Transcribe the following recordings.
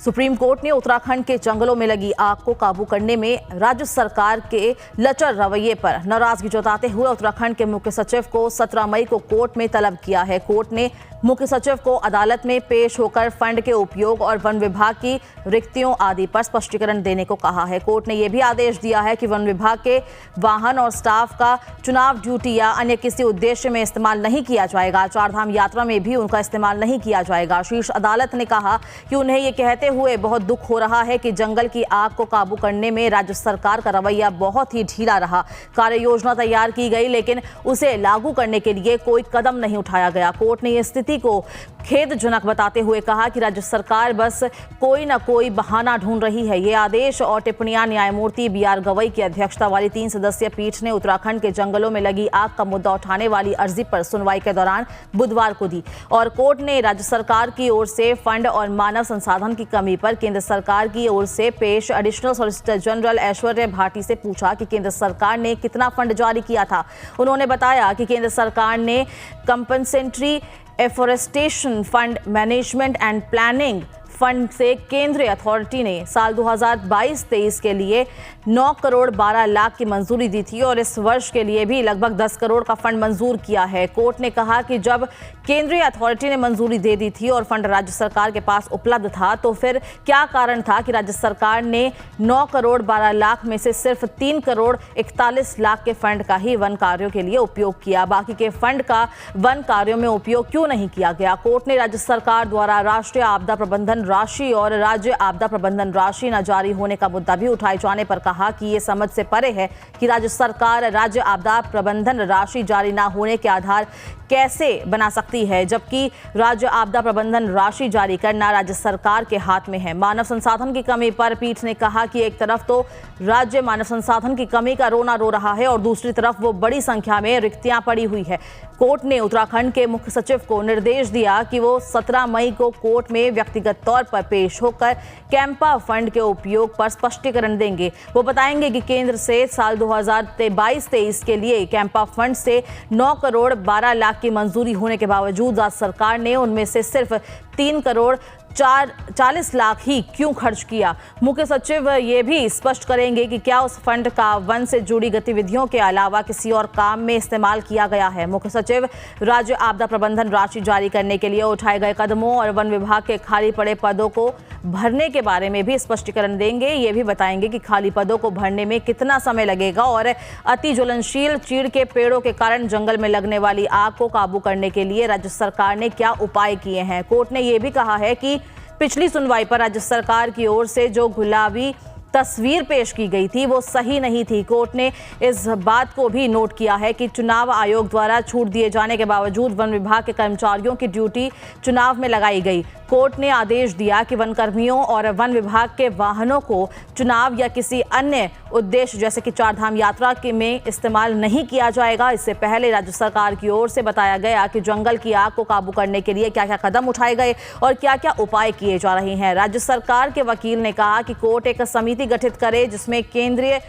Supreme court ने उत्तराखंड के जंगलों में लगी आग को काबू करने में राज्य सरकार के लचर रवैये पर नाराजगी जताते हुए उत्तराखंड के मुख्य सचिव को 17 मई को कोर्ट में तलब किया है। कोर्ट ने मुख्य सचिव को अदालत में पेश होकर फंड के उपयोग और वन विभाग की रिक्तियों आदि पर स्पष्टीकरण देने को कहा है। कोर्ट ने यह भी आदेश दिया है कि वन विभाग के वाहन और स्टाफ का चुनाव ड्यूटी या अन्य किसी उद्देश्य में इस्तेमाल नहीं किया जाएगा। चारधाम यात्रा में भी उनका इस्तेमाल नहीं किया जाएगा। शीर्ष अदालत ने कहा कि उन्हें ये कहते हुए बहुत दुख हो रहा है कि जंगल की आग को काबू करने में राज्य सरकार का रवैया बहुत ही ढीला रहा। कार्य योजना तैयार की गई लेकिन उसे लागू करने के लिए कोई कदम नहीं उठाया गया। कोर्ट ने यह स्थिति को खेदजनक बताते हुए कहा कि राज्य सरकार बस कोई न कोई बहाना ढूंढ रही है। ये आदेश और टिप्पणियां न्यायमूर्ति BR गवई की अध्यक्षता वाली 3 सदस्यीय पीठ ने उत्तराखंड के जंगलों में लगी आग का मुद्दा उठाने वाली अर्जी पर सुनवाई के दौरान बुधवार को दी और कोर्ट ने राज्य सरकार की ओर से फंड और मानव संसाधन की कमी पर केंद्र सरकार की ओर से पेश एडिशनल सॉलिसिटर जनरल ऐश्वर्य भाटी से पूछा कि केंद्र सरकार ने कितना फंड जारी किया था। उन्होंने बताया कि केंद्र सरकार ने compensatory afforestation fund management and planning fund से केंद्रीय अथॉरिटी ने साल 2022-23 के लिए 9 करोड़ 12 लाख की मंजूरी दी थी और इस वर्ष के लिए भी लगभग 10 करोड़ का फंड मंजूर किया है। कोर्ट ने कहा कि जब केंद्रीय अथॉरिटी ने मंजूरी दे दी थी और फंड राज्य सरकार के पास उपलब्ध था तो फिर क्या कारण था कि राज्य सरकार ने 9 करोड़ 12 लाख में से सिर्फ 3 करोड़ 41 लाख के फंड का ही वन कार्यों के लिए उपयोग किया, बाकी के फंड का वन कार्यों में उपयोग क्यों नहीं किया गया। कोर्ट ने राज्य सरकार द्वारा राष्ट्रीय आपदा प्रबंधन राशि और राज्य आपदा प्रबंधन राशि न जारी होने का मुद्दा भी उठाए जाने पर कहा कि ये समझ से परे है कि राज्य सरकार राज्य आपदा प्रबंधन राशि जारी न होने के आधार कैसे बना सकती है, जबकि राज्य आपदा प्रबंधन राशि जारी करना राज्य सरकार के हाथ में है। मानव संसाधन की कमी पर पीठ ने कहा कि एक तरफ तो राज्य मानव संसाधन की कमी का रोना रो रहा है और दूसरी तरफ वो बड़ी संख्या में रिक्तियां पड़ी हुई है। कोर्ट ने उत्तराखंड के मुख्य सचिव को निर्देश दिया कि वो 17 मई को कोर्ट में व्यक्तिगत तौर पर पेश होकर कैंपा फंड के उपयोग पर स्पष्टीकरण देंगे। वो बताएंगे कि केंद्र से साल 2022-23 के लिए कैंपा फंड से 9 करोड़ 12 लाख की मंजूरी होने के बावजूद राज्य सरकार ने उनमें से सिर्फ 3 करोड़ 40 लाख ही क्यों खर्च किया। मुख्य सचिव ये भी स्पष्ट करेंगे कि क्या उस फंड का वन से जुड़ी गतिविधियों के अलावा किसी और काम में इस्तेमाल किया गया है। मुख्य सचिव राज्य आपदा प्रबंधन राशि जारी करने के लिए उठाए गए कदमों और वन विभाग के खाली पड़े पदों को भरने के बारे में भी स्पष्टीकरण देंगे। ये भी बताएंगे कि खाली पदों को भरने में कितना समय लगेगा और अति ज्वलनशील चीड़ के पेड़ों के कारण जंगल में लगने वाली आग को काबू करने के लिए राज्य सरकार ने क्या उपाय किए हैं। कोर्ट ने यह भी कहा है कि पिछली सुनवाई पर राज्य सरकार की ओर से जो गुलाबी तस्वीर पेश की गई थी वो सही नहीं थी। कोर्ट ने इस बात को भी नोट किया है कि चुनाव आयोग द्वारा छूट दिए जाने के बावजूद वन विभाग के कर्मचारियों की ड्यूटी चुनाव में लगाई गई। कोर्ट ने आदेश दिया कि वन कर्मियों और वन विभाग के वाहनों को चुनाव या किसी अन्य उद्देश्य जैसे कि चारधाम यात्रा में इस्तेमाल नहीं किया जाएगा। इससे पहले राज्य सरकार की ओर से बताया गया कि जंगल की आग को काबू करने के लिए क्या क्या कदम उठाए गए और क्या क्या उपाय किए जा रहे हैं। राज्य सरकार के वकील ने कहा कि कोर्ट एक समिति गठित करे जिसमें केंद्रीय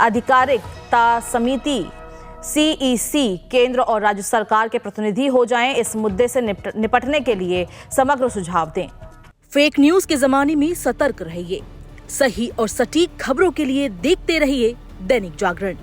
आधिकारिकता समिति CEC केंद्र और राज्य सरकार के प्रतिनिधि हो जाएं। इस मुद्दे से निपटने के लिए समग्र सुझाव दें। फेक न्यूज के जमाने में सतर्क रहिए। सही और सटीक खबरों के लिए देखते रहिए दैनिक जागरण।